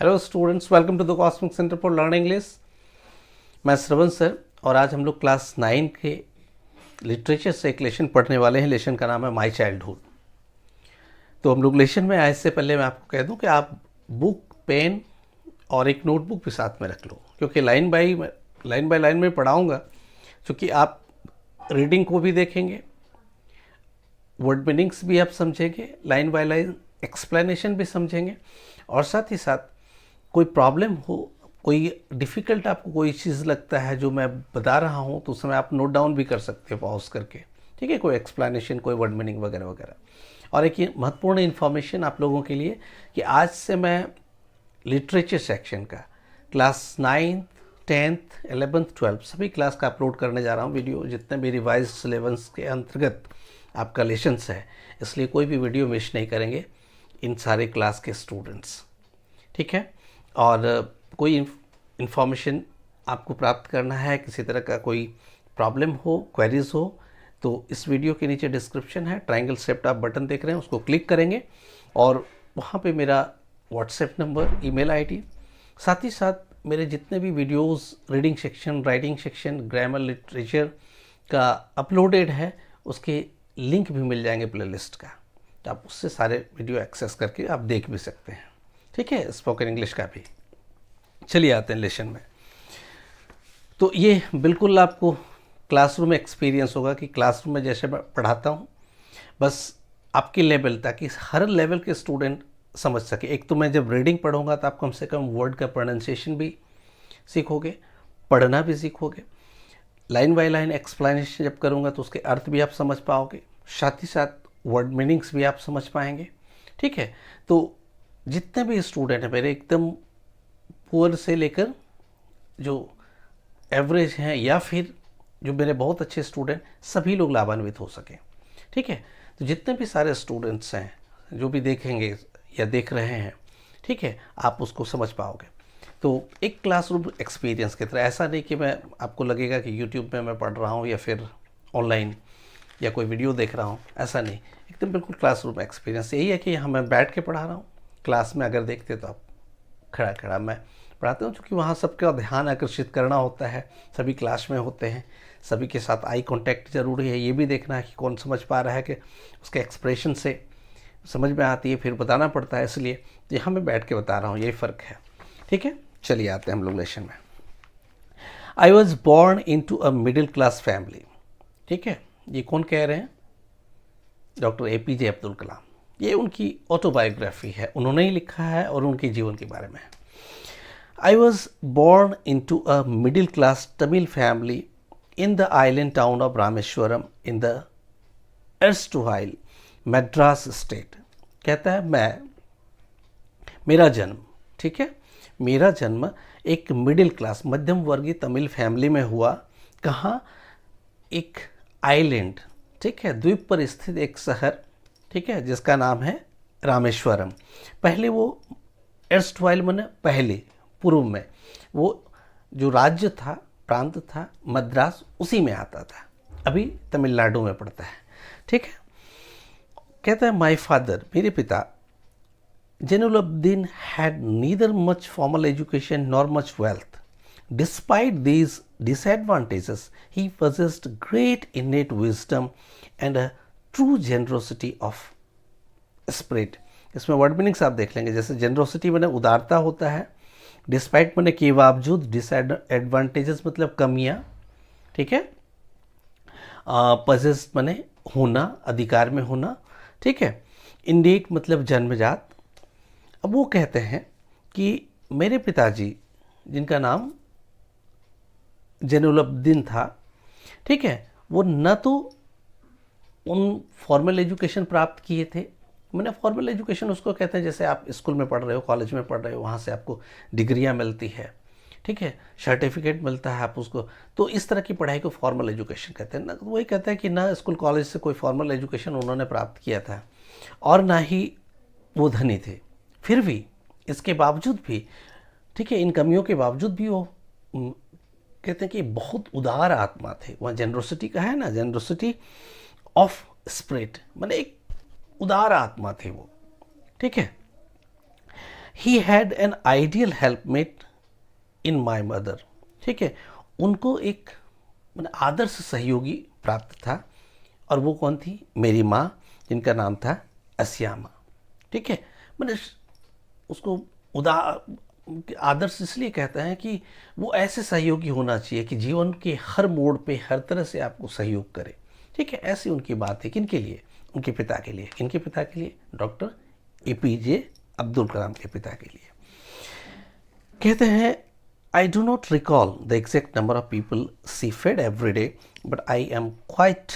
Hello students, welcome to the cosmic centre for learn English. मैं Shravan sir और आज हम लोग क्लास 9 के लिटरेचर से एक लेसन पढ़ने वाले हैं। लेसन का नाम है माई चाइल्डहुड। तो हम लोग लेसन में आए से पहले मैं आपको कह दूं कि आप बुक, पेन और एक नोटबुक भी साथ में रख लो, क्योंकि लाइन बाय लाइन में पढ़ाऊँगा। क्योंकि आप रीडिंग को भी देखेंगे, वर्ड मीनिंग्स भी आप समझेंगे, लाइन बाय लाइन एक्सप्लेनेशन भी समझेंगे, और साथ ही साथ कोई प्रॉब्लम हो, कोई डिफ़िकल्ट आपको कोई चीज़ लगता है जो मैं बता रहा हूँ, तो उस समय आप नोट डाउन भी कर सकते हो पॉज करके। ठीक है, कोई एक्सप्लेनेशन, कोई वर्ड मीनिंग वगैरह वगैरह। और एक ये महत्वपूर्ण इन्फॉर्मेशन आप लोगों के लिए कि आज से मैं लिटरेचर सेक्शन का class 9th, 10th, 11th, 12th सभी क्लास का अपलोड करने जा रहा हूँ वीडियो, जितने भी रिवाइज सिलेबस के अंतर्गत आपका लेसन्स है। इसलिए कोई भी वीडियो मिस नहीं करेंगे इन सारे क्लास के स्टूडेंट्स। ठीक है, और कोई इन्फॉर्मेशन आपको प्राप्त करना है, किसी तरह का कोई प्रॉब्लम हो, क्वेरीज हो, तो इस वीडियो के नीचे डिस्क्रिप्शन है, ट्रायंगल शेप्ड आप बटन देख रहे हैं, उसको क्लिक करेंगे और वहाँ पे मेरा व्हाट्सएप नंबर, ईमेल आईडी, साथ ही साथ मेरे जितने भी videos reading section, writing section, grammar, literature का अपलोडेड है, उसके लिंक भी मिल जाएंगे प्लेलिस्ट का। तो आप उससे सारे वीडियो एक्सेस करके आप देख भी सकते हैं। ठीक है, स्पोकन इंग्लिश का भी। चलिए आते हैं लेसन में। तो ये बिल्कुल आपको क्लासरूम एक्सपीरियंस होगा कि क्लासरूम में जैसे मैं पढ़ाता हूँ, बस आपके लेवल, ताकि हर लेवल के स्टूडेंट समझ सके। एक तो मैं जब रीडिंग पढ़ूंगा तो आप कम से कम वर्ड का प्रोनाउंसिएशन भी सीखोगे, पढ़ना भी सीखोगे। लाइन बाय लाइन एक्सप्लेनेशन जब करूँगा तो उसके अर्थ भी आप समझ पाओगे, साथ ही साथ वर्ड मीनिंग्स भी आप समझ पाएंगे। ठीक है, तो जितने भी स्टूडेंट हैं मेरे, एकदम पुअर से लेकर जो एवरेज हैं या फिर जो मेरे बहुत अच्छे स्टूडेंट, सभी लोग लाभान्वित हो सकें। ठीक है, तो जितने भी सारे स्टूडेंट्स हैं जो भी देखेंगे या देख रहे हैं, ठीक है, आप उसको समझ पाओगे। तो एक क्लासरूम एक्सपीरियंस की तरह, ऐसा नहीं कि मैं आपको लगेगा कि यूट्यूब में मैं पढ़ रहा हूँ या फिर ऑनलाइन या कोई वीडियो देख रहा हूँ, ऐसा नहीं। एकदम बिल्कुल क्लासरूम एक्सपीरियंस यही है कि यहाँ मैं बैठ के पढ़ा रहा हूँ। क्लास में अगर देखते तो आप खड़ा खड़ा मैं पढ़ाता हूँ, क्योंकि वहाँ सबका ध्यान आकर्षित करना होता है, सभी क्लास में होते हैं, सभी के साथ आई कांटेक्ट ज़रूरी है। ये भी देखना है कि कौन समझ पा रहा है, कि उसके एक्सप्रेशन से समझ में आती है, फिर बताना पड़ता है। इसलिए यहाँ मैं बैठ के बता रहा हूँ, यही फ़र्क है। ठीक है, चलिए आते हैं हम लोग लेसन में। I was born into a middle class family. ठीक है, ये कौन कह रहे हैं? Doctor APJ Abdul Kalam. ये उनकी ऑटोबायोग्राफी है, उन्होंने ही लिखा है और उनके जीवन के बारे में। I was born into a middle class Tamil family in the island town of Rameswaram in the erstwhile Madras state. कहता है मेरा जन्म, ठीक है, मेरा जन्म एक मिडिल क्लास, मध्यम वर्गीय तमिल फैमिली में हुआ। कहाँ? एक आइलैंड, ठीक है, द्वीप पर स्थित एक शहर, ठीक है, जिसका नाम है रामेश्वरम। पहले वो एर्स्टवाइल माने पहले, पूर्व में, वो जो राज्य था, प्रांत था, मद्रास, उसी में आता था। अभी तमिलनाडु में पड़ता है। ठीक है, कहता है माय फादर, मेरे पिता, Jainulabdeen had neither much formal education nor much wealth. Despite these disadvantages, he possessed great innate wisdom and a true generosity of spirit. इसमें वर्ड मीनिंग्स आप देख लेंगे। जैसे जेनरोसिटी मैंने उदारता होता है, डिस्पाइट मैंने के बावजूद, डिसएडवांटेजेस मतलब कमियाँ, ठीक है, पजेस मैंने होना, अधिकार में होना, ठीक है, इंडेट मतलब जन्मजात। अब वो कहते हैं कि मेरे पिताजी, जिनका नाम जैनुलब्दीन था, ठीक है, वो न तो उन फॉर्मल एजुकेशन प्राप्त किए थे। मैंने फॉर्मल एजुकेशन उसको कहते हैं जैसे आप स्कूल में पढ़ रहे हो, कॉलेज में पढ़ रहे हो, वहाँ से आपको डिग्रियाँ मिलती है, ठीक है, सर्टिफिकेट मिलता है, आप उसको, तो इस तरह की पढ़ाई को फॉर्मल एजुकेशन कहते हैं। ना वही कहता है कि ना स्कूल कॉलेज से कोई फॉर्मल एजुकेशन उन्होंने प्राप्त किया था और ना ही वो धनी थे। फिर भी, इसके बावजूद भी, ठीक है, इन कमियों के बावजूद भी वो कहते हैं कि बहुत उदार आत्मा थे। वहाँ जेनरोसिटी का है ना, जेनरोसिटी ऑफ स्पिरिट, माने एक उदार आत्मा थे वो। ठीक है, he had an ideal helpmate in my mother, ठीक है, उनको एक मैंने आदर्श सहयोगी प्राप्त था, और वो कौन थी? मेरी माँ, जिनका नाम था अस्यामा, ठीक है। मैंने उसको आदर्श इसलिए कहते हैं कि वो ऐसे सहयोगी होना चाहिए कि जीवन के हर मोड़ पे हर तरह से आपको सहयोग करे, ठीक है। ऐसी उनकी बात है। किनके लिए? उनके पिता के लिए। किनके पिता के लिए? डॉक्टर APJ अब्दुल कलाम के पिता के लिए। कहते हैं, I do not recall the exact number of people she fed every day, but I am quite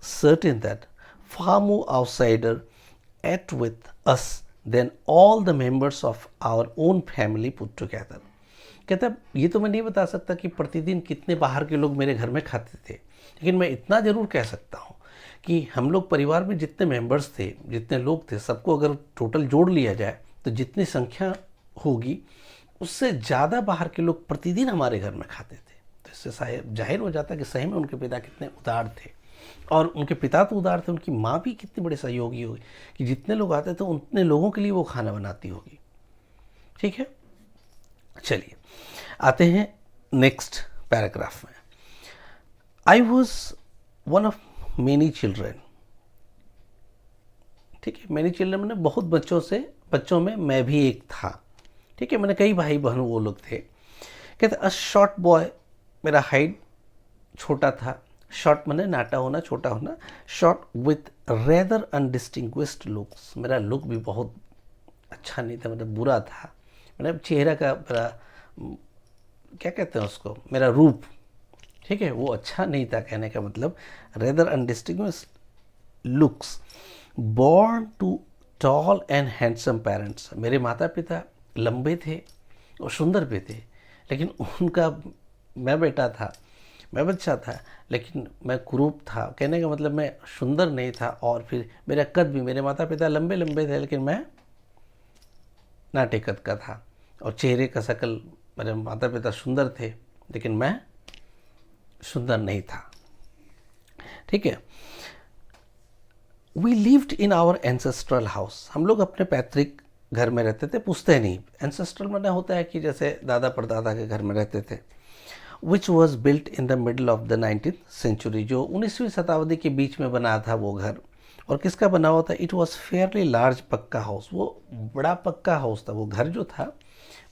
certain that far more outsider ate with us than all the members of our own family put together. कहता ये तो मैं नहीं बता सकता कि प्रतिदिन कितने बाहर के लोग मेरे घर में खाते थे, लेकिन मैं इतना ज़रूर कह सकता हूँ कि हम लोग परिवार में जितने मेंबर्स थे, जितने लोग थे, सबको अगर टोटल जोड़ लिया जाए तो जितनी संख्या होगी उससे ज़्यादा बाहर के लोग प्रतिदिन हमारे घर में खाते थे। तो इससे जाहिर हो जाता है कि सही में उनके पिता कितने उदार थे, और उनके पिता तो उदार थे, उनकी माँ भी कितनी बड़ी सहयोगी होगी कि जितने लोग आते थे उतने लोगों के लिए वो खाना बनाती होगी, ठीक है। चलिए आते हैं नेक्स्ट पैराग्राफ में। I was one of many children, ठीक है। मेनी चिल्ड्रेन मैंने बहुत बच्चों में मैं भी एक था, ठीक है। मैंने कई भाई बहन वो लोग थे। कहते अ शॉर्ट बॉय, मेरा हाइट छोटा था। शॉर्ट मैंने नाटा होना, छोटा होना। Short with rather undistinguished looks, मेरा लुक भी बहुत अच्छा नहीं था, मतलब बुरा था। मतलब चेहरा का मेरा क्या कहते हैं उसको, मेरा रूप, ठीक है, वो अच्छा नहीं था। कहने का मतलब rather undistinguished looks. Born to tall and handsome parents, मेरे माता पिता लंबे थे और सुंदर भी थे, लेकिन उनका मैं बच्चा था, लेकिन मैं कुरूप था। कहने का मतलब मैं सुंदर नहीं था, और फिर मेरा कद भी, मेरे माता पिता लंबे थे, लेकिन मैं नाटे कद का था। और चेहरे का शक्ल, मेरे माता पिता सुंदर थे, लेकिन मैं सुंदर नहीं था, ठीक है। We lived in our ancestral house, हम लोग अपने पैतृक घर में रहते थे। पूछते नहीं, एंसेस्ट्रल माने होता है कि जैसे दादा परदादा के घर में रहते थे। Which was built in the middle of the 19th century, जो 19वीं शताब्दी के बीच में बना था वो घर। और किसका बना हुआ था? इट वॉज फेयरली लार्ज पक्का हाउस, वो बड़ा पक्का हाउस था। वो घर जो था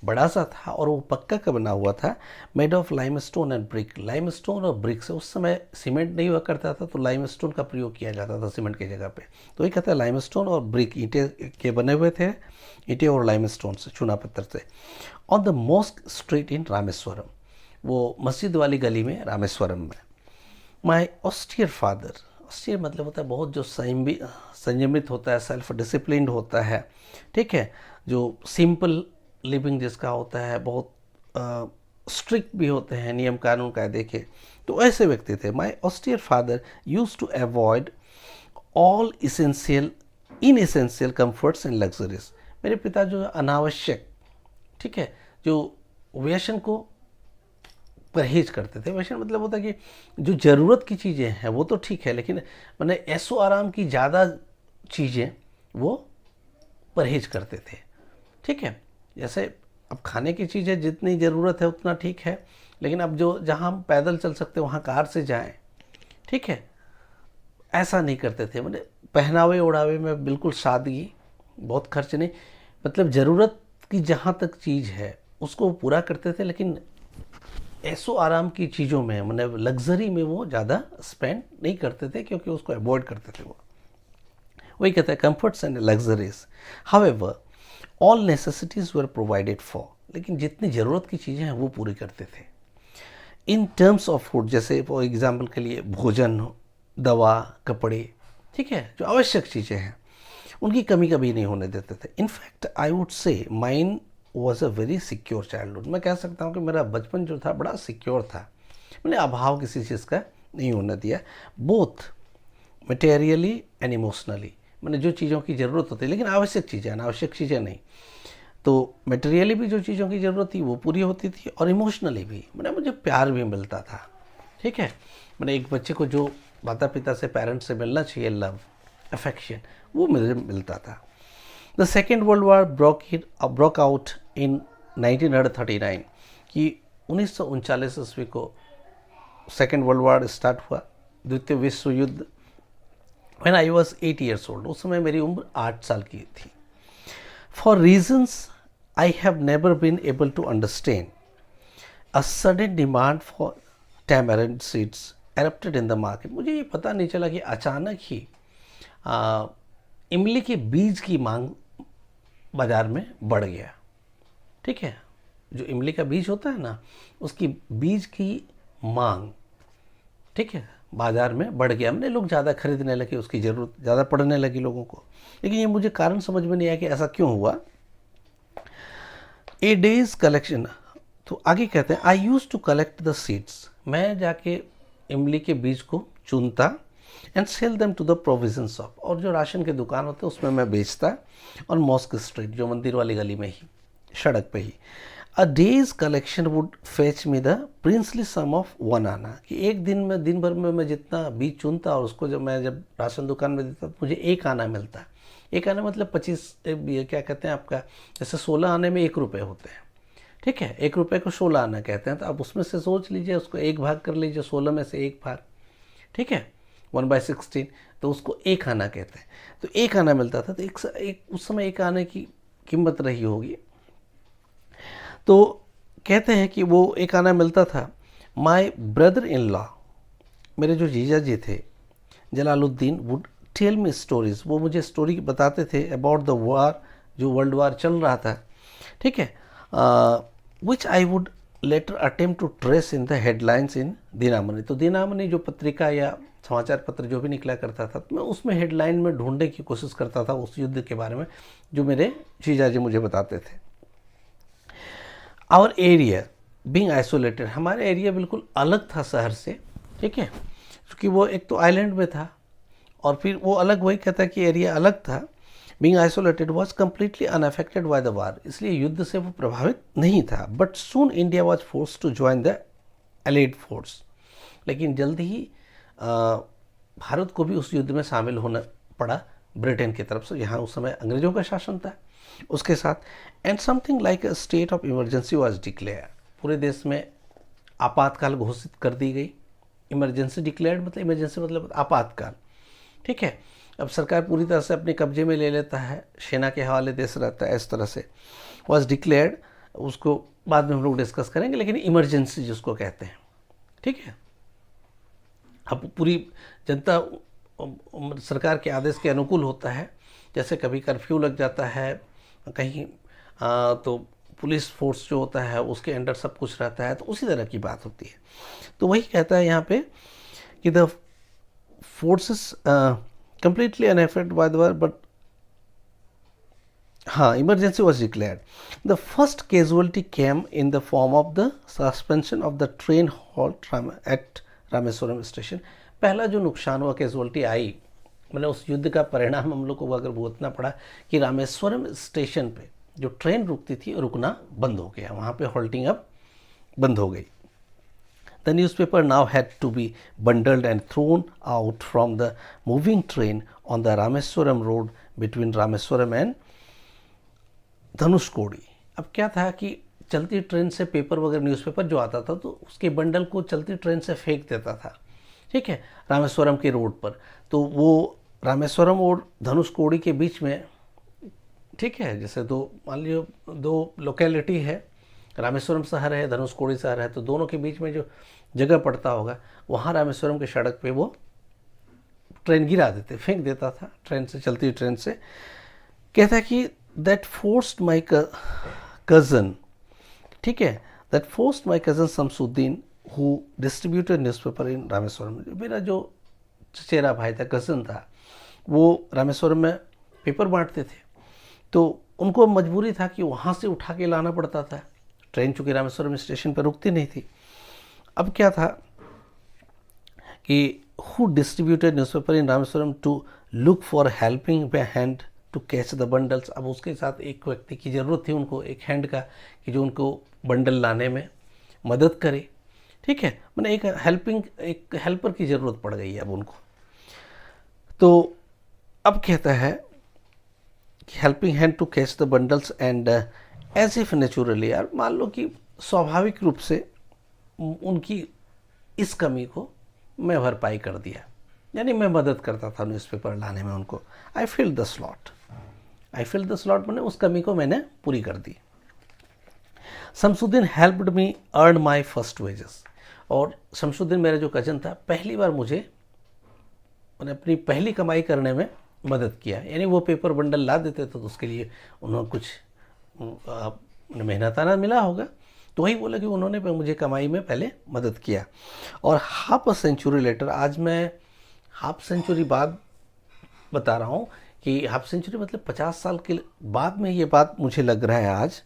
बड़ा सा था, और वो पक्का का बना हुआ था। Made of limestone and brick, limestone और ब्रिक से। उस समय सीमेंट नहीं हुआ करता था, तो लाइमस्टोन का प्रयोग किया जाता था सीमेंट की जगह पे। तो ये कहता है लाइमस्टोन और ब्रिक, ईंटें के बने हुए थे, ईंटें और लाइमस्टोन से, चूना पत्थर से। On the mosque street in Rameswaram, वो मस्जिद वाली गली में रामेश्वरम में। माई ऑस्टियर फादर, ऑस्टियर मतलब होता है बहुत जो संयमित होता है, सेल्फ डिसिप्लिन्ड होता है, ठीक है, जो सिंपल लिविंग जिसका होता है, बहुत स्ट्रिक्ट भी होते हैं नियम कानून कायदे के, तो ऐसे व्यक्ति थे। My austere father used to avoid all inessential comforts and luxuries, मेरे पिता जो अनावश्यक, ठीक है, जो व्यसन को परहेज करते थे। व्यसन मतलब होता है कि जो ज़रूरत की चीज़ें हैं वो तो ठीक है, लेकिन मैंने ऐसो आराम की ज़्यादा चीज़ें वो परहेज करते थे, ठीक है। जैसे अब खाने की चीज़ें जितनी ज़रूरत है उतना ठीक है, लेकिन अब जो जहाँ हम पैदल चल सकते हैं वहाँ कार से जाएं, ठीक है, ऐसा नहीं करते थे। मैंने पहनावे ओढ़ावे में बिल्कुल सादगी, बहुत खर्च नहीं, मतलब ज़रूरत की जहाँ तक चीज़ है उसको पूरा करते थे, लेकिन ऐसो आराम की चीज़ों में, मतलब लग्जरी में वो ज़्यादा स्पेंड नहीं करते थे, क्योंकि उसको अवॉइड करते थे। वो वही कहते हैं comforts and luxuries. However all necessities were provided for, लेकिन जितनी ज़रूरत की चीज़ें हैं वो पूरी करते थे। इन टर्म्स ऑफ फूड, जैसे फॉर एग्जाम्पल के लिए भोजन, दवा, कपड़े, ठीक है, जो आवश्यक चीज़ें हैं उनकी कमी कभी नहीं होने देते थे। In fact I would say mine was a very secure childhood, मैं कह सकता हूँ कि मेरा बचपन जो था बड़ा सिक्योर था। मैंने अभाव किसी चीज़ का नहीं होने दिया, बोथ मटेरियली एंड इमोशनली। मैंने जो चीज़ों की ज़रूरत होती है, लेकिन आवश्यक चीज़ें, अनावश्यक चीज़ें नहीं। तो मटेरियली भी जो चीज़ों की ज़रूरत थी वो पूरी होती थी, और इमोशनली भी, मैंने मुझे प्यार भी मिलता था, ठीक है। मैंने एक बच्चे को जो माता पिता से, पेरेंट्स से मिलना चाहिए, लव, अफेक्शन, वो मुझे मिलता था। The second world war broke out in 1939 कि 1939 ईस्वी को सेकेंड वर्ल्ड वार स्टार्ट हुआ, द्वितीय विश्व युद्ध। When I was 8 years old, उस समय मेरी उम्र 8 साल की थी। For reasons I have never been able to understand, a sudden demand for tamarind seeds erupted in the market. मुझे ये पता नहीं चला कि अचानक ही इमली के बीज की मांग बाज़ार में बढ़ गया। ठीक है, जो इमली का बीज होता है ना, उसकी बीज की मांग, ठीक है, बाज़ार में बढ़ गया। हमने लोग ज़्यादा खरीदने लगे, उसकी ज़रूरत ज़्यादा पड़ने लगी लोगों को। लेकिन ये मुझे कारण समझ में नहीं आया कि ऐसा क्यों हुआ। ए डेज कलेक्शन, तो आगे कहते हैं I used to collect the seeds, मैं जाके इमली के बीज को चुनता and sell them to the provision shop, और जो राशन के दुकान होते हैं उसमें मैं बेचता, और मॉस्क स्ट्रीट, जो मंदिर वाली गली में ही, सड़क पे ही। A day's collection would fetch me the princely sum of 1 anna, कि एक दिन में, दिन भर में मैं जितना बीज चुनता और उसको जब राशन दुकान में देता तो मुझे 1 आना मिलता। 1 आना मतलब 25, क्या कहते हैं आपका, जैसे 16 आने में 1 रुपये होते हैं। ठीक है, 1 रुपये को 16 आना कहते हैं। तो आप उसमें से सोच लीजिए, उसको 1 भाग कर लीजिए, 16 में से 1 भाग, ठीक है, 1/16, तो उसको 1 आना कहते हैं। तो 1 आना मिलता था। तो उस समय 1 आने की कीमत रही होगी। तो कहते हैं कि वो 1 आना मिलता था। माई ब्रदर इन लॉ, मेरे जो जीजा जी थे Jalaluddin, would tell me stories, वो मुझे स्टोरी बताते थे अबाउट द वार, जो वर्ल्ड वार चल रहा था। ठीक है, which I would later attempt to trace in the headlines in Dinamani. तो दिनामणि जो पत्रिका या समाचार पत्र जो भी निकला करता था, तो मैं उसमें हेडलाइन में ढूंढने की कोशिश करता था उस युद्ध के बारे में, जो मेरे जीजा जी मुझे बताते थे। आवर एरिया बीइंग आइसोलेटेड, हमारा एरिया बिल्कुल अलग था शहर से। ठीक है, क्योंकि वो एक तो आइलैंड में था, और फिर वो अलग, वही कहता है कि एरिया अलग था। Being isolated was completely unaffected by the war, इसलिए युद्ध से वो प्रभावित नहीं था। But soon India was force to join the allied force, लेकिन जल्द ही भारत को भी उस युद्ध में शामिल होना पड़ा ब्रिटेन की तरफ से। यहाँ उस समय अंग्रेजों का शासन था उसके साथ। And something like a state of emergency was declare, पूरे देश में आपातकाल घोषित कर दी गई। इमरजेंसी डिक्लेयर्ड मतलब, इमरजेंसी मतलब आपातकाल। ठीक है, अब सरकार पूरी तरह से अपने कब्जे में ले लेता है, सेना के हवाले देश रहता है, इस तरह से वॉज डिक्लेयर्ड। उसको बाद में हम लोग डिस्कस करेंगे, लेकिन इमरजेंसी जिसको कहते हैं। ठीक है, अब पूरी जनता सरकार के आदेश के अनुकूल होता है। जैसे कभी कर्फ्यू लग जाता है कहीं, तो पुलिस फोर्स जो होता है उसके अंडर सब कुछ रहता है, तो उसी तरह की बात होती है। तो वही कहता है यहाँ पे कि the forces completely unaffected by the war, but emergency was declared. The first casualty came in the form of the suspension of the train halt at Rameswaram station. पहला जो नुकसान हुआ, कैजुअल्टी आई, मतलब उस युद्ध का परिणाम हम लोग को अगर भुगतना पड़ा कि रामेश्वरम स्टेशन पे जो ट्रेन रुकती थी रुकना बंद हो गया, वहाँ पे हॉल्टिंग अब बंद हो गई। The newspaper now had to be bundled and thrown out from the moving train on the Rameswaram road between Rameswaram and Dhanushkodi. अब क्या था कि चलती ट्रेन से पेपर वगैरह, न्यूज़पेपर जो आता था, तो उसके बंडल को चलती ट्रेन से फेंक देता था। ठीक है, रामेश्वरम के रोड पर। तो वो रामेश्वरम और धनुषकोडी के बीच में, ठीक है, जैसे मान लीजिए 2 लोकेलिटी है, रामेश्वरम शहर है, धनुषकोडी शहर है, तो दोनों के बीच में जो जगह पड़ता होगा, वहाँ रामेश्वरम के सड़क पे वो ट्रेन गिरा देते, फेंक देता था ट्रेन से, चलती ट्रेन से। कहता है कि दैट फोर्स्ड माई कज़न, ठीक है, that forced my cousin Shamsuddin who distributed newspaper in Rameswaram. मेरा जो चचेरा भाई था, कज़न था, वो रामेश्वरम में पेपर बांटते थे, तो उनको मजबूरी था कि वहाँ से उठा के लाना पड़ता था। ट्रेन चूँकि रामेश्वरम स्टेशन पर रुकती नहीं थी। अब क्या था कि who distributed newspaper in Rameswaram to look for helping by hand to catch the bundles. अब उसके साथ एक व्यक्ति की ज़रूरत थी उनको, एक हैंड का, कि जो उनको बंडल लाने में मदद करे। ठीक है, मैंने एक हेल्पर की ज़रूरत पड़ गई है अब उनको। तो अब कहता है helping hand to catch the bundles and as if naturally, यार मान लो कि स्वाभाविक रूप से उनकी इस कमी को मैं भरपाई कर दिया, यानी मैं मदद करता था न्यूज़पेपर लाने में उनको। आई फिल द स्लॉट, मैंने उस कमी को मैंने पूरी कर दी। Shamsuddin helped me earn my first wages, और शमसुद्दीन मेरा जो कजन था पहली बार मुझे अपनी पहली कमाई करने में मदद किया, यानी वो पेपर बंडल ला देते थे तो उसके लिए उन्होंने कुछ मेहनताना मिला होगा, तो वही बोला कि उन्होंने मुझे कमाई में पहले मदद किया। और हाफ अ सेंचुरी लेटर, आज मैं हाफ सेंचुरी बाद बता रहा हूँ कि हाफ सेंचुरी मतलब 50 साल के बाद में ये बात मुझे लग रहा है आज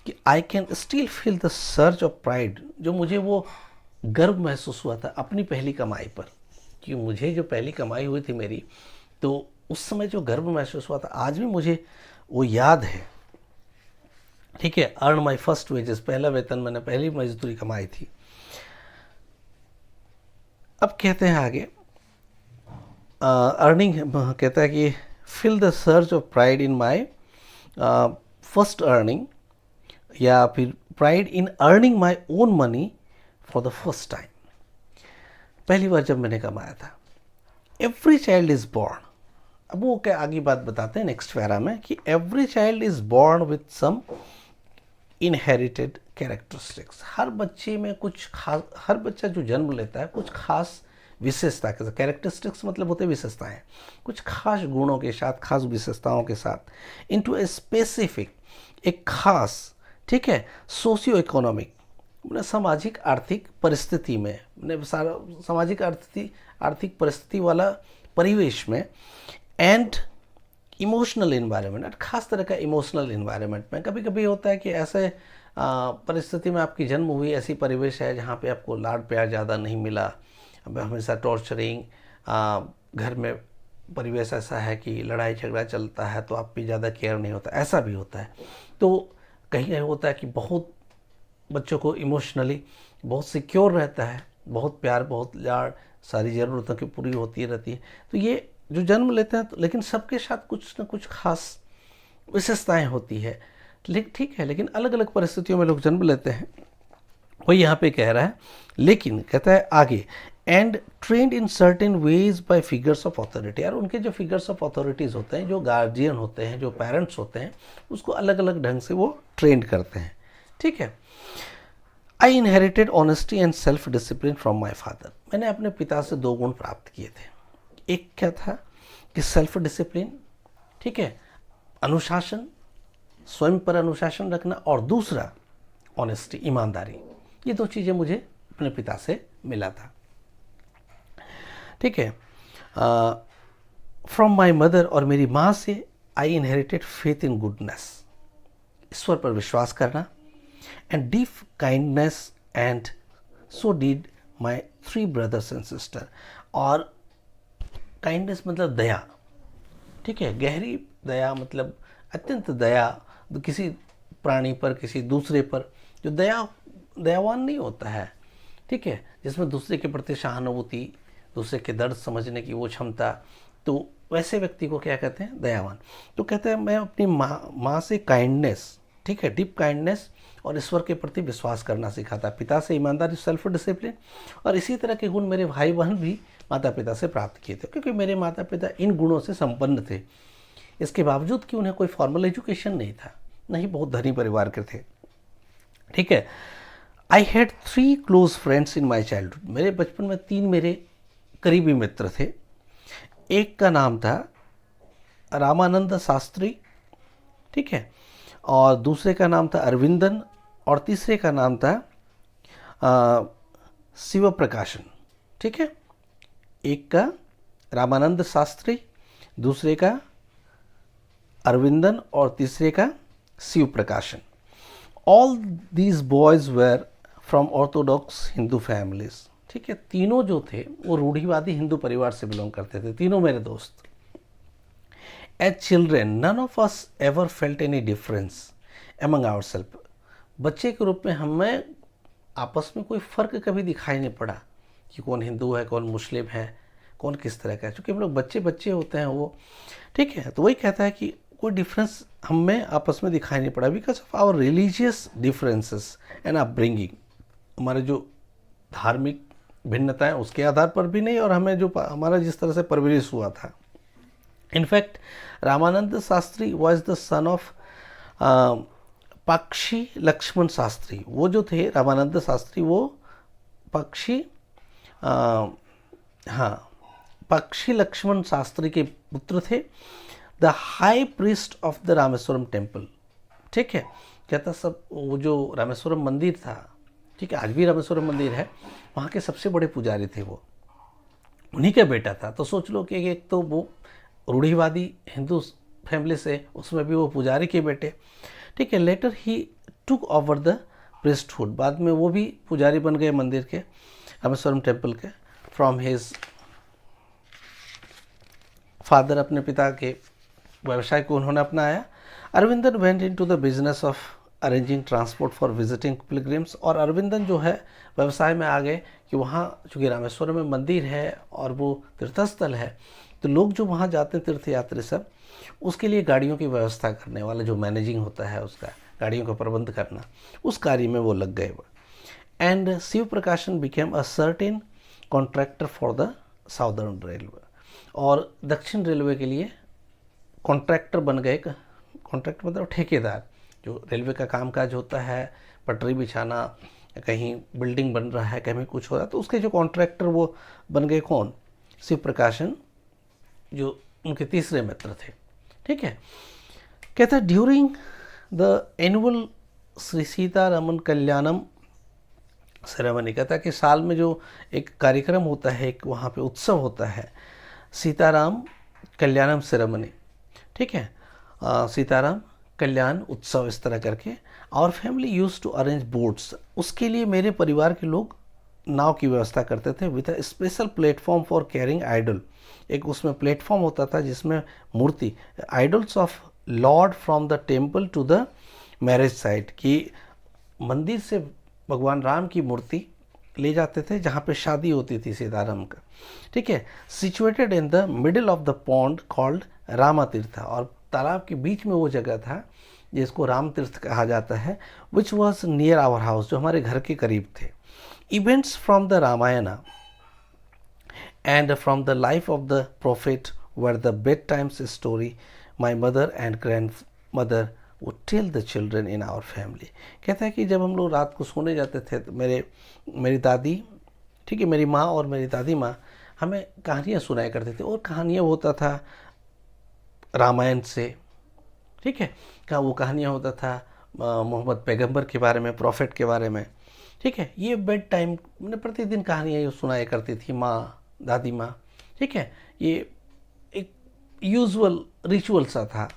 कि I can still feel the surge of pride, जो मुझे वो गर्व महसूस हुआ था अपनी पहली कमाई पर, कि मुझे जो पहली कमाई हुई थी मेरी, तो उस समय जो गर्व महसूस हुआ था आज भी मुझे वो याद है। ठीक है, अर्न माई फर्स्ट वेजेस, पहला वेतन मैंने पहली मजदूरी कमाई थी। अब कहते हैं आगे अर्निंग, कहता है कि feel the surge of pride in my first earning, या फिर pride in earning my own money for the first time, पहली बार जब मैंने कमाया था। एवरी चाइल्ड इज बॉर्न, अब वो क्या आगे बात बताते हैं नेक्स्ट पैरा में कि every child is born with some inherited characteristics, हर बच्चे में कुछ खास, हर बच्चा जो जन्म लेता है कुछ खास विशेषता के साथ, कैरेक्टरिस्टिक्स मतलब होते विशेषताएं, कुछ खास गुणों के साथ, खास विशेषताओं के साथ, इनटू ए स्पेसिफिक, एक खास, ठीक है, सोशियो इकोनॉमिक, सामाजिक आर्थिक परिस्थिति में, सामाजिक आर्थिक परिस्थिति वाला परिवेश में, एंड इमोशनल इन्वायरमेंट, खास तरह का इमोशनल इन्वायरमेंट में। कभी कभी होता है कि ऐसे परिस्थिति में आपकी जन्म हुई, ऐसी परिवेश है जहाँ पे आपको लाड प्यार ज़्यादा नहीं मिला, हमेशा टॉर्चरिंग, घर में परिवेश ऐसा है कि लड़ाई झगड़ा चलता है तो आप भी ज़्यादा केयर नहीं होता, ऐसा भी होता है। तो कहीं कहीं होता है कि बहुत बच्चों को इमोशनली बहुत सिक्योर रहता है, बहुत प्यार, बहुत लाड, सारी ज़रूरतों की पूरी होती रहती है। तो ये जो जन्म लेते हैं तो, लेकिन सबके साथ कुछ ना कुछ खास विशेषताएं होती है, लेकिन ठीक है, लेकिन अलग अलग परिस्थितियों में लोग जन्म लेते हैं, वही यहाँ पे कह रहा है। लेकिन कहता है आगे, and trend in certain veg bye figures of authority, यार उनके जो फिगर्स ऑफ अथॉरिटीज़ होते हैं, जो गार्जियन होते हैं, जो पेरेंट्स होते हैं, उसको अलग अलग ढंग से वो ट्रेंड करते हैं। ठीक है, आई inherited honesty and self discipline from my father, मैंने अपने पिता से 2 गुण प्राप्त किए थे। एक क्या था कि सेल्फ डिसिप्लिन, ठीक है, अनुशासन, स्वयं पर अनुशासन रखना, और दूसरा ऑनेस्टी, ईमानदारी, ये 2 चीज़ें मुझे अपने पिता से मिला था। ठीक है, फ्रॉम माई मदर, और मेरी माँ से I inherited faith in goodness, ईश्वर पर विश्वास करना, and deep kindness, and so did my 3 brothers and sister, और काइंडनेस मतलब दया, ठीक है, गहरी दया मतलब अत्यंत दया, किसी प्राणी पर, किसी दूसरे पर, जो दयावान नहीं होता है, ठीक है, जिसमें दूसरे के प्रति सहानुभूति, दूसरे के दर्द समझने की वो क्षमता, तो वैसे व्यक्ति को क्या कहते हैं, दयावान। तो कहते हैं मैं अपनी माँ से काइंडनेस, ठीक है, डीप काइंडनेस और ईश्वर के प्रति विश्वास करना सीखा था, पिता से ईमानदारी, सेल्फ डिसिप्लिन, और इसी तरह के गुण मेरे भाई बहन भी माता पिता से प्राप्त किए थे, क्योंकि मेरे माता पिता इन गुणों से संपन्न थे, इसके बावजूद कि उन्हें कोई फॉर्मल एजुकेशन नहीं था, नहीं बहुत धनी परिवार के थे। ठीक है, I had 3 close friends in my childhood, मेरे बचपन में 3 मेरे करीबी मित्र थे। एक का नाम था रामानंद शास्त्री, ठीक है, और दूसरे का नाम था अरविंदन, और तीसरे का नाम था शिव प्रकाशन। ठीक है, एक का रामानंद शास्त्री, दूसरे का अरविंदन, और तीसरे का Sivaprakasan. All these boys were from orthodox Hindu families, ठीक है, तीनों जो थे वो रूढ़िवादी हिंदू परिवार से बिलोंग करते थे, तीनों मेरे दोस्त। As children none of us ever felt any difference among our self, बच्चे के रूप में हमें आपस में कोई फ़र्क कभी दिखाई नहीं पड़ा कि कौन हिंदू है, कौन मुस्लिम है, कौन किस तरह का है, क्योंकि हम लोग बच्चे होते हैं वो। ठीक है, तो वही कहता है कि कोई डिफरेंस हम में आपस में दिखाई नहीं पड़ा, because of our religious differences and upbringing. हमारे जो धार्मिक भिन्नताएं उसके आधार पर भी नहीं, और हमें जो हमारा जिस तरह से परवरिश हुआ था। In fact Ramanand Shastri was the son of पक्षी लक्ष्मण शास्त्री। वो जो थे रामानंद शास्त्री, वो पक्षी पक्षी लक्ष्मण शास्त्री के पुत्र थे, the high priest of the Rameswaram temple. ठीक है, कहता सब वो जो रामेश्वरम मंदिर था, ठीक है, आज भी रामेश्वरम मंदिर है, वहाँ के सबसे बड़े पुजारी थे वो, उन्हीं का बेटा था। तो सोच लो कि एक तो वो रूढ़िवादी हिंदू फैमिली से, उसमें भी वो पुजारी के बेटे। ठीक है, later he took over the priesthood, बाद में वो भी पुजारी बन गए मंदिर के, रामेश्वरम टेम्पल के, फ्रॉम हिज फादर, अपने पिता के व्यवसाय को उन्होंने अपनाया। Aravindan went into the business of arranging transport for visiting pilgrims, और अरविंदन जो है व्यवसाय में आ गए कि वहाँ चूँकि रामेश्वरम में मंदिर है और वो तीर्थस्थल है, तो लोग जो वहाँ जाते हैं तीर्थयात्री सब, उसके लिए गाड़ियों की व्यवस्था करने वाला जो मैनेजिंग होता है उसका, गाड़ियों का प्रबंध करना, उस कार्य में वो लग गए वो। एंड शिव प्रकाशन became a certain contractor for the southern railway, और दक्षिण रेलवे के लिए कॉन्ट्रैक्टर बन गए। कॉन्ट्रैक्टर मतलब ठेकेदार, जो रेलवे का कामकाज होता है, पटरी बिछाना, कहीं बिल्डिंग बन रहा है, कहीं कुछ हो रहा है, तो उसके जो कॉन्ट्रैक्टर वो बन गए कौन? शिव प्रकाशन, जो उनके तीसरे मित्र थे। ठीक है, कहता है during the annual Shri Sitaraman Kalyanam ceremony, कहता है कि साल में जो एक कार्यक्रम होता है, एक वहाँ पे उत्सव होता है, सीताराम कल्याणम सेरेमनी। ठीक है, सीताराम कल्याण उत्सव, इस तरह करके। Our family use to arrange boats, उसके लिए मेरे परिवार के लोग नाव की व्यवस्था करते थे, with a special platform for carrying idol. एक उसमें प्लेटफॉर्म होता था जिसमें मूर्ति, idols of lord from the temple to the marriage site, की मंदिर से भगवान राम की मूर्ति ले जाते थे जहाँ पे शादी होती थी सीताराम का। ठीक है, situated in the middle of the pond called Rama तीर्थ, और तालाब के बीच में वो जगह था जिसको राम तीर्थ कहा जाता है, which was near our house, जो हमारे घर के करीब थे। Events from the Ramayana and from the life of the prophet were the bedtimes story my mother and grandmother would tell the children in our family. कहता है कि जब हम लोग रात को सोने जाते थे तो मेरी दादी, ठीक है, मेरी माँ और मेरी दादी माँ हमें कहानियाँ सुनाया करते थे, और कहानियाँ होता था रामायण से। ठीक है, क्या वो कहानियाँ होता था मोहम्मद पैगंबर के बारे में, प्रॉफिट के बारे में। ठीक है, ये बेड टाइम मैंने प्रतिदिन कहानियाँ सुनाया करती थी माँ, दादी माँ। ठीक है, ये एक यूजुअल रिचुअल सा था।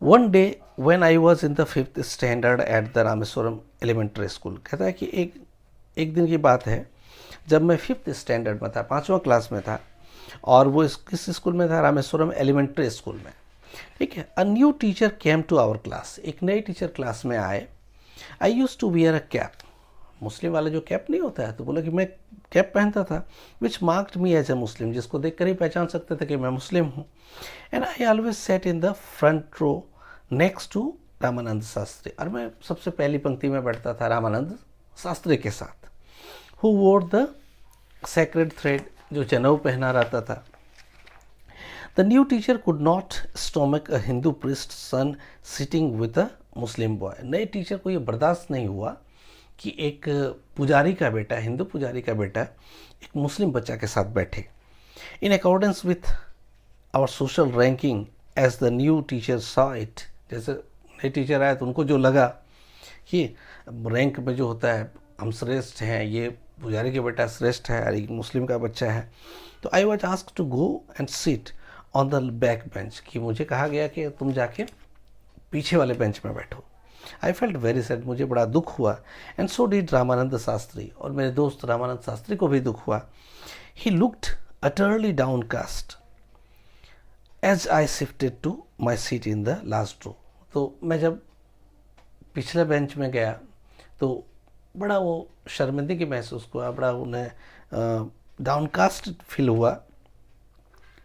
One day when I was in the 5th standard at the Rameswaram elementary school, कहता है कि एक दिन की बात है जब मैं 5th स्टैंडर्ड में था, 5वां क्लास में था, और वो किस स्कूल में था? रामेश्वरम एलिमेंट्री स्कूल में। ठीक है, a new teacher came to our class, एक नए टीचर क्लास में आए। I used to wear a cap, मुस्लिम वाला जो कैप नहीं होता है, तो बोला कि मैं कैप पहनता था, विच मार्क्ड मी एज ए मुस्लिम, जिसको देख कर ही पहचान सकते थे कि मैं मुस्लिम हूँ। And I always sat in the front row next to Ramanand Shastri, और मैं सबसे पहली पंक्ति में बैठता था रामानंद शास्त्री के साथ, हु वोर द सेक्रेड थ्रेड, जो जनेऊ पहना रहता था। The new teacher could not stomach a Hindu priest son sitting with a Muslim boy, नए टीचर को ये बर्दाश्त नहीं हुआ कि एक पुजारी का बेटा, हिंदू पुजारी का बेटा एक मुस्लिम बच्चा के साथ बैठे। In accordance with our social ranking as the new teacher saw it, जैसे नए टीचर आए तो उनको जो लगा कि रैंक में जो होता है हम श्रेष्ठ हैं, ये पुजारी के बेटा श्रेष्ठ है और एक मुस्लिम का बच्चा है, तो I was asked to go and sit on the back bench, कि मुझे कहा गया कि तुम जाके पीछे वाले बेंच में बैठो। आई फेल्ट वेरी सैड, मुझे बड़ा दुख हुआ। And so did Ramanand Shastri, और मेरे दोस्त रामानंद शास्त्री को भी दुख हुआ। He looked utterly downcast as I shifted to my seat in the last row, तो मैं जब पिछले बेंच में गया तो बड़ा वो शर्मिंदगी महसूस हुआ, बड़ा उन्हें डाउनकास्ट फील हुआ,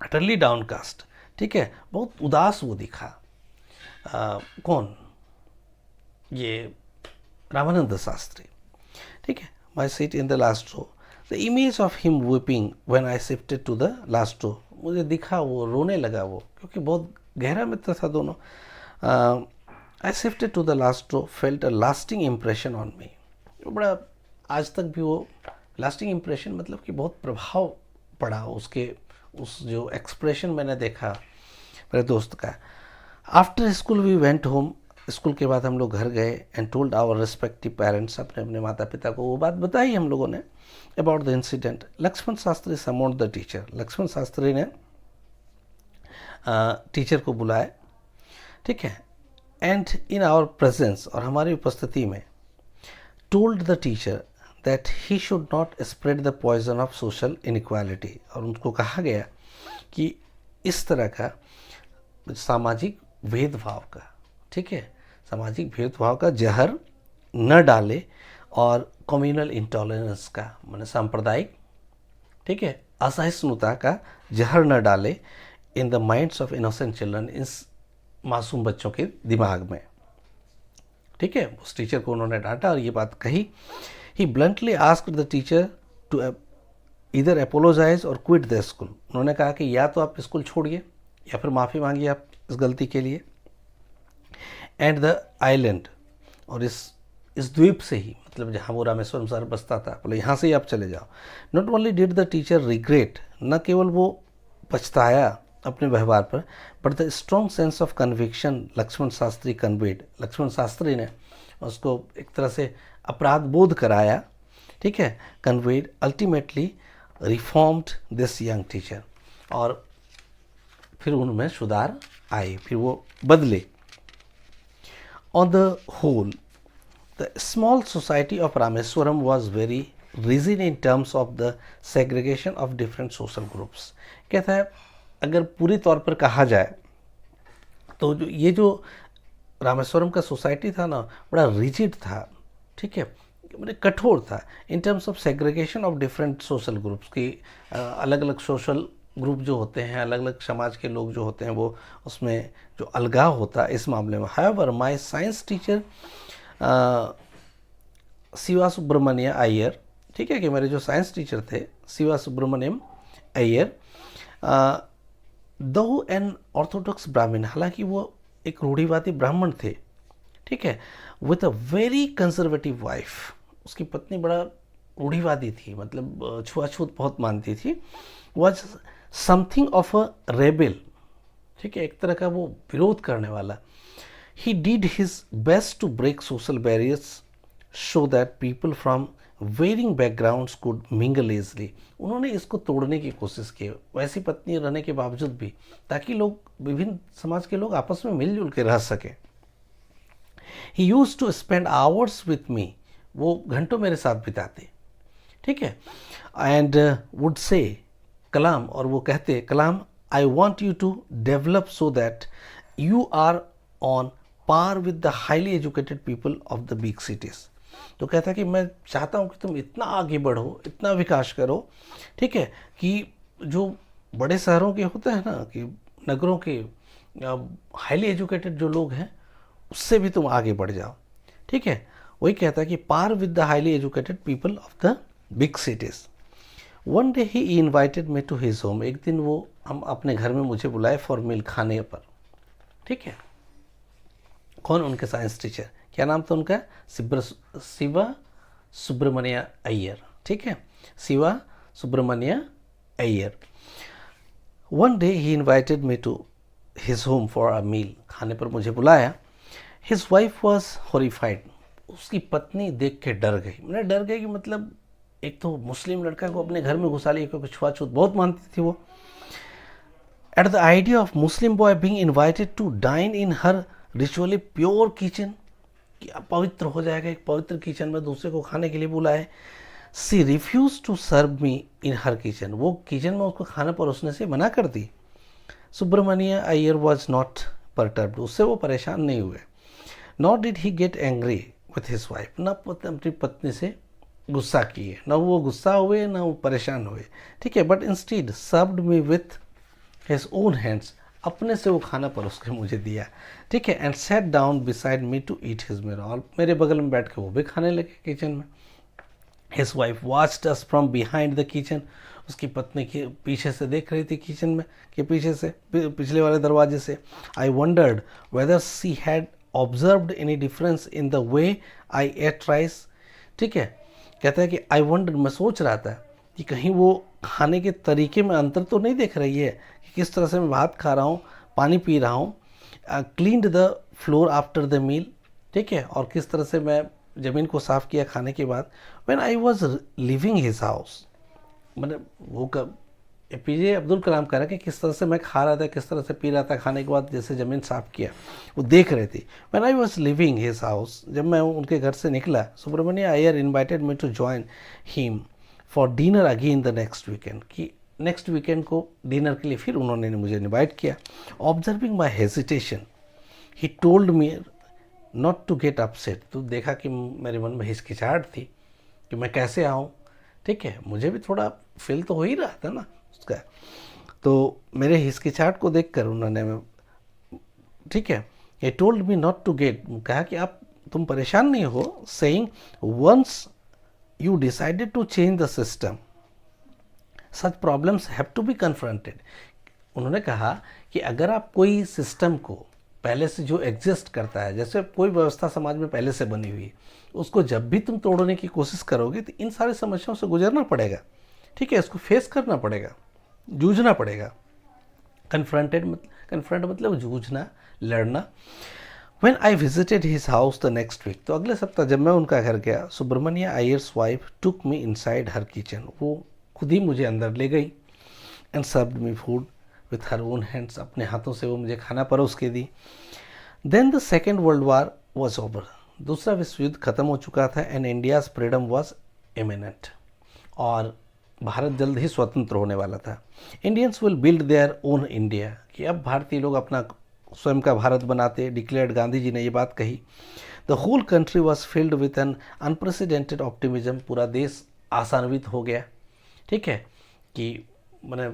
अटरली डाउनकास्ट। ठीक है, बहुत उदास वो दिखा। कौन? ये रामानंद शास्त्री। ठीक है, my seat in the last row, the image of him weeping when I shifted to the last row. मुझे दिखा वो रोने लगा वो, क्योंकि बहुत गहरा मित्र था दोनों। I shifted to the last row, felt a lasting impression on me. बड़ा आज तक भी वो लास्टिंग इम्प्रेशन मतलब कि बहुत प्रभाव पड़ा उसके, उस जो एक्सप्रेशन मैंने देखा मेरे दोस्त का। After school we went home, school के बाद हम लोग घर गए and told our respective parents, अपने अपने माता पिता को वो बात बताई हम लोगों ने about the incident. Lakshmana Sastry summoned the teacher, Lakshmana Shastri ने टीचर को बुलाया, ठीक है, एंड इन आवर प्रेजेंस, और हमारी उपस्थिति में, told the teacher that he should not spread the poison of social inequality. और उनको कहा गया कि इस तरह का सामाजिक भेदभाव का, ठीक है, सामाजिक भेदभाव का जहर न डाले, और कम्युनल इंटॉलरेंस का, माने सांप्रदायिक, ठीक है, असहिष्णुता का जहर न डाले in the minds of innocent children, इस मासूम बच्चों के दिमाग में। ठीक है, उस टीचर को उन्होंने डांटा और ये बात कही। He bluntly asked the teacher to either apologise or quit the school. उन्होंने कहा कि या तो आप स्कूल छोड़िए या फिर माफ़ी मांगिए आप इस गलती के लिए। एंड द आइलैंड, और इस द्वीप से ही, मतलब जहाँ वो रामेश्वरम शहर बसता था, बोले यहाँ से ही आप चले जाओ। Not only did the teacher regret, न केवल वो पछताया अपने व्यवहार पर, but the strong sense of conviction Lakshman Shastri conveyed, Lakshman Shastri ने उसको एक तरह से अपराध बोध कराया, ठीक है, conveyed, ultimately reformed this young teacher, और फिर उनमें सुधार आए, फिर वो बदले। On the whole the small society of Rameshwaram was very rigid in terms of the segregation of different social groups। कहता है अगर पूरी तौर पर कहा जाए तो जो रामेश्वरम का सोसाइटी था ना, बड़ा रिजिड था, ठीक है, बड़े कठोर था, in terms of segregation of different social groups की, अलग अलग सोशल ग्रुप जो होते हैं, अलग अलग समाज के लोग जो होते हैं, वो उसमें जो अलगाव होता है इस मामले में। However my science teacher Shiva Subramania Iyer, ठीक है, कि मेरे जो साइंस टीचर थे शिवा सुब्रमण्यम अय्यर, दो एन ऑर्थोडॉक्स ब्राह्मण, हालांकि वो एक रूढ़िवादी ब्राह्मण थे, ठीक है, with a very conservative wife, उसकी पत्नी बड़ा रूढ़िवादी थी, मतलब छुआछूत बहुत मानती थी, was something of a rebel, ठीक है, एक तरह का वो विरोध करने वाला। He did his best to break social barriers so that people from varying backgrounds could mingle easily. उन्होंने इसको तोड़ने की कोशिश की, वैसी पत्नी रहने के बावजूद भी, ताकि लोग, विभिन्न समाज के लोग आपस में मिलजुल के रह सकें। He used to spend hours with me, वो घंटों मेरे साथ बिताते, ठीक है, एंड वुड से कलाम, और वो कहते Kalam, I want you to develop so that you are on par with the highly educated people of the big cities. तो कहता है कि मैं चाहता हूँ कि तुम इतना आगे बढ़ो, इतना विकास करो, ठीक है, कि जो बड़े शहरों के होते हैं ना, कि नगरों के हाईली एजुकेटेड जो लोग हैं उससे भी तुम आगे बढ़ जाओ, ठीक है। वही कहता है कि par with the highly educated people of the big cities. One day he invited me to his home, एक दिन वो हम अपने घर में मुझे बुलाए फॉर मील खाने पर, ठीक है। कौन? उनके साइंस टीचर, क्या नाम था उनका? शिवा सुब्रमण्य अय्यर, ठीक है, Shiva Subramania Iyer. One day he invited me to his home for a meal, खाने पर मुझे बुलाया। हिज वाइफ वॉज हॉरिफाइड, उसकी पत्नी देख के डर गई। मैंने डर गई कि मतलब एक तो मुस्लिम लड़का को अपने घर में घुसा लिया, क्योंकि छुआछूत बहुत मानती थी वो। At the idea of Muslim boy being invited to dine in her ritually pure kitchen, कि पवित्र हो जाएगा, एक पवित्र किचन में दूसरे को खाने के लिए बुलाए। She refuse to serve me in her kitchen, वो किचन में उसको खाना परोसने से मना कर दी। Subramania Iyer was not perturbed, उससे वो परेशान नहीं हुए। Nor did he get angry with his wife, न अपनी पत्नी से गुस्सा किए, न वो गुस्सा हुए न वो परेशान हुए, ठीक है। But instead served me with his own hands अपने से वो खाना परोस के मुझे दिया, ठीक है, and sat down beside me to eat his meal, और मेरे बगल में बैठ के वो भी खाने लगे किचन में। His wife watched us from behind the kitchen, उसकी पत्नी के पीछे से देख रही थी किचन में के पीछे से, पिछले वाले दरवाजे से। I wondered whether she had observed any difference in the way I ate rice, ठीक है, कहता है कि आई वंडर्ड, मैं सोच रहा था कि कहीं वो खाने के तरीके में अंतर तो नहीं देख रही है कि किस तरह से मैं भात खा रहा हूँ, पानी पी रहा हूँ, cleaned the floor after the meal, ठीक है, और किस तरह से मैं ज़मीन को साफ़ किया खाने के बाद। When I was leaving his house, मतलब वो कब APJ अब्दुल कलाम कह रहा है कि किस तरह से मैं खा रहा था, किस तरह से पी रहा था खाने के बाद, जैसे ज़मीन साफ़ किया, वो देख रहे थे। When I was leaving his house, जब मैं उनके घर से निकला, Subramania Iyer invited me to join him for dinner again the next weekend, कि नेक्स्ट वीकेंड को डिनर के लिए फिर उन्होंने मुझे इन्वाइट किया। Observing my hesitation he told me not to get upset, तो देखा कि मेरे मन में हिचकिचाहट थी कि मैं कैसे आऊँ, ठीक है, मुझे भी थोड़ा फील तो हो ही रहा था ना उसका, तो मेरे हिचकिचाहट को देखकर उन्होंने, ठीक है, he told me not to get, कहा कि आप तुम परेशान नहीं हो, saying once you decided to change the system such problems have to be confronted। उन्होंने कहा कि अगर आप कोई सिस्टम को पहले से जो एग्जिस्ट करता है, जैसे कोई व्यवस्था समाज में पहले से बनी हुई, उसको जब भी तुम तोड़ने की कोशिश करोगे तो इन सारी समस्याओं से गुजरना पड़ेगा, ठीक है, इसको फेस करना पड़ेगा, जूझना पड़ेगा। कन्फ्रंट मतलब जूझना, लड़ना। When I visited his house the next week, तो अगले सप्ताह जब मैं उनका घर गया, Subramania Iyer's wife took me inside her kitchen, वो खुद ही मुझे अंदर ले गई, and served me food with her own hands, अपने हाथों से वो मुझे खाना परोस के दी। Then the second world war was over, दूसरा विश्व युद्ध खत्म हो चुका था, and India's freedom was imminent, और भारत जल्द ही स्वतंत्र होने वाला था। Indians will build their own India, कि अब भारतीय लोग अपना स्वयं का भारत बनाते, डिक्लेयर्ड, गांधी जी ने ये बात कही। The whole country was filled with an unprecedented optimism, पूरा देश आशान्वित हो गया, ठीक है, कि मैंने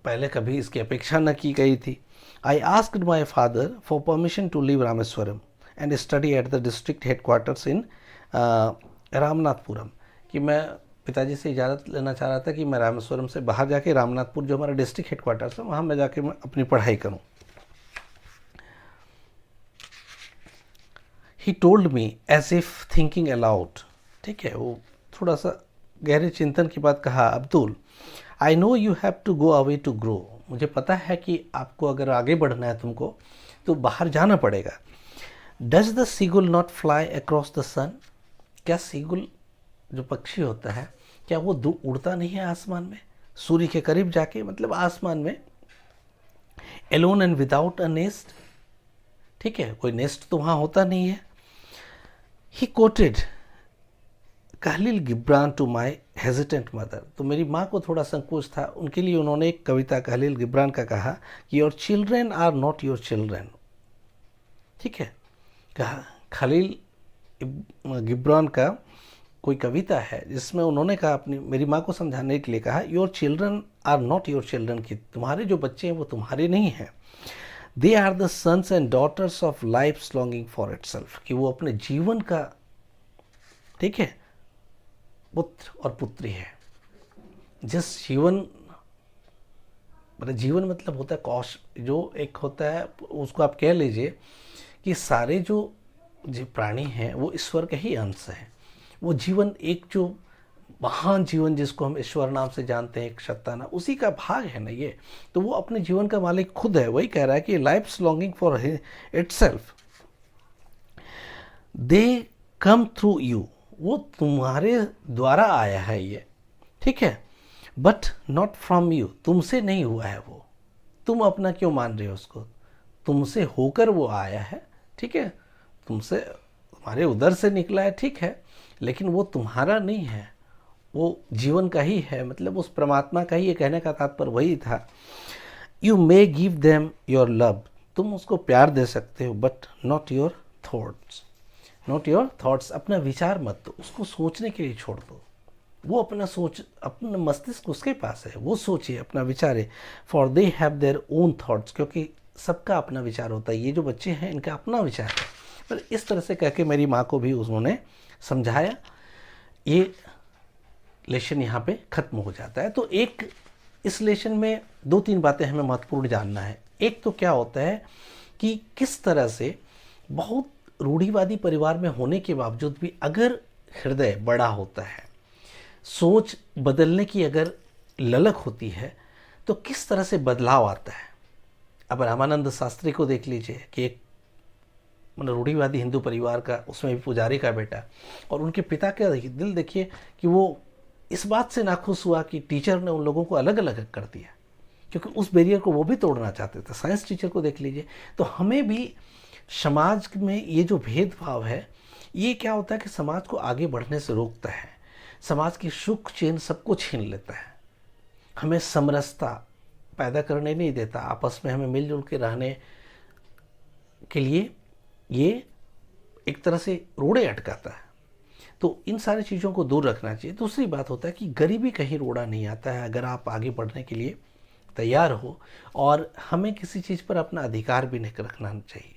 पहले कभी इसकी अपेक्षा न की गई थी। I asked my father for permission to leave Rameswaram and study at the district headquarters in Ramanathapuram, कि मैं पिताजी से इजाज़त लेना चाह रहा था कि मैं रामेश्वरम से बाहर जाके रामनाथपुर, जो हमारा डिस्ट्रिक्ट हेडक्वार्टर्स है, वहाँ मैं जाके मैं अपनी पढ़ाई करूँ। He told me as if thinking aloud, ठीक है, वो थोड़ा सा गहरे चिंतन की बात कहा। Abdul, I know you have to go away to grow, मुझे पता है कि आपको अगर आगे बढ़ना है तुमको तो बाहर जाना पड़ेगा। Does the seagull not fly across the sun, क्या सीगुल जो पक्षी होता है, क्या वो उड़ता नहीं है आसमान में, सूर्य के करीब जाके, मतलब आसमान में, alone and without a nest, ठीक है, कोई नेस्ट तो वहाँ होता नहीं है। He quoted Khalil Gibran to my hesitant mother, तो मेरी माँ को थोड़ा संकोच था, उनके लिए उन्होंने एक कविता कलील गिब्रान का कहा कि your children are not your children, ठीक है, कहा खलील गिब्रान का कोई कविता है जिसमें उन्होंने कहा, अपनी मेरी माँ को समझाने के लिए कहा, your children are not your children, की तुम्हारे जो बच्चे हैं वो तुम्हारे नहीं हैं। They are the sons and daughters of life longing for itself, कि वो अपने जीवन का, ठीक है, पुत्र और पुत्री है। जिस जीवन, मतलब जीवन मतलब होता है कौश, जो एक होता है उसको आप कह लीजिए कि सारे जो प्राणी हैं वो ईश्वर के ही अंश हैं। वो जीवन एक जो महान जीवन जिसको हम ईश्वर नाम से जानते हैं, एक सत्ता, उसी का भाग है ना ये, तो वो अपने जीवन का मालिक खुद है। वही कह रहा है कि life longing for it self, they come through you, वो तुम्हारे द्वारा आया है ये, ठीक है, बट नॉट फ्रॉम यू, तुमसे नहीं हुआ है वो, तुम अपना क्यों मान रहे हो उसको, तुमसे होकर वो आया है, ठीक है, तुमसे, तुम्हारे उधर से निकला है, ठीक है, लेकिन वो तुम्हारा नहीं है, वो जीवन का ही है, मतलब उस परमात्मा का ही। ये कहने का तात्पर्य वही था। You may give them your love, तुम उसको प्यार दे सकते हो, but not your thoughts, not your thoughts, अपना विचार मत दो, उसको सोचने के लिए छोड़ दो, वो अपना सोच, अपना मस्तिष्क उसके पास है, वो सोचिए, अपना विचारे। For they have their own thoughts, क्योंकि सबका अपना विचार होता है, ये जो बच्चे हैं इनका अपना विचार है। पर इस तरह से कह के मेरी माँ को भी उन्होंने समझाया, ये लेशन यहाँ पे ख़त्म हो जाता है। तो एक इस लेशन में 2-3 बातें हमें महत्वपूर्ण जानना है। एक तो क्या होता है कि किस तरह से बहुत रूढ़िवादी परिवार में होने के बावजूद भी अगर हृदय बड़ा होता है, सोच बदलने की अगर ललक होती है, तो किस तरह से बदलाव आता है। अब रामानंद शास्त्री को देख लीजिए कि एक मतलब रूढ़िवादी हिंदू परिवार का, उसमें भी पुजारी का बेटा, और उनके पिता का दिल देखिए कि वो इस बात से नाखुश हुआ कि टीचर ने उन लोगों को अलग अलग कर दिया, क्योंकि उस बैरियर को वो भी तोड़ना चाहते थे। साइंस टीचर को देख लीजिए। तो हमें भी समाज में ये जो भेदभाव है, ये क्या होता है कि समाज को आगे बढ़ने से रोकता है, समाज की सुख चैन सबको छीन लेता है, हमें समरसता पैदा करने नहीं देता, आपस में हमें मिलजुल के रहने के लिए ये एक तरह से रोड़े अटकाता है। तो इन सारी चीज़ों को दूर रखना चाहिए। दूसरी बात होता है कि गरीबी कहीं रोड़ा नहीं आता है अगर आप आगे बढ़ने के लिए तैयार हो, और हमें किसी चीज़ पर अपना अधिकार भी नहीं रखना चाहिए।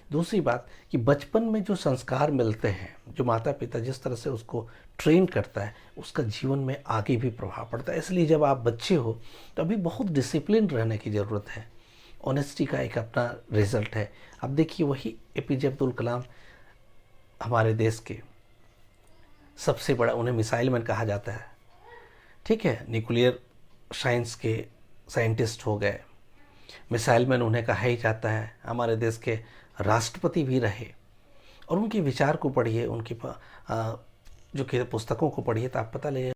दूसरी बात कि बचपन में जो संस्कार मिलते हैं, जो माता पिता जिस तरह से उसको ट्रेन करता है, उसका जीवन में आगे भी प्रभाव पड़ता है। इसलिए जब आप बच्चे हो तो अभी बहुत डिसिप्लिन रहने की ज़रूरत है। ऑनेस्टी का एक अपना रिजल्ट है। अब देखिए, वही एपीजे अब्दुल कलाम हमारे देश के सबसे बड़ा, उन्हें मिसाइल मैन कहा जाता है, ठीक है, न्यूक्लियर साइंस के साइंटिस्ट हो गए, मिसाइल मैन उन्हें कहा ही जाता है। हमारे देश के राष्ट्रपति भी रहे, और उनके विचार को पढ़िए, उनकी जो कि पुस्तकों को पढ़िए तो आप पता लगेगा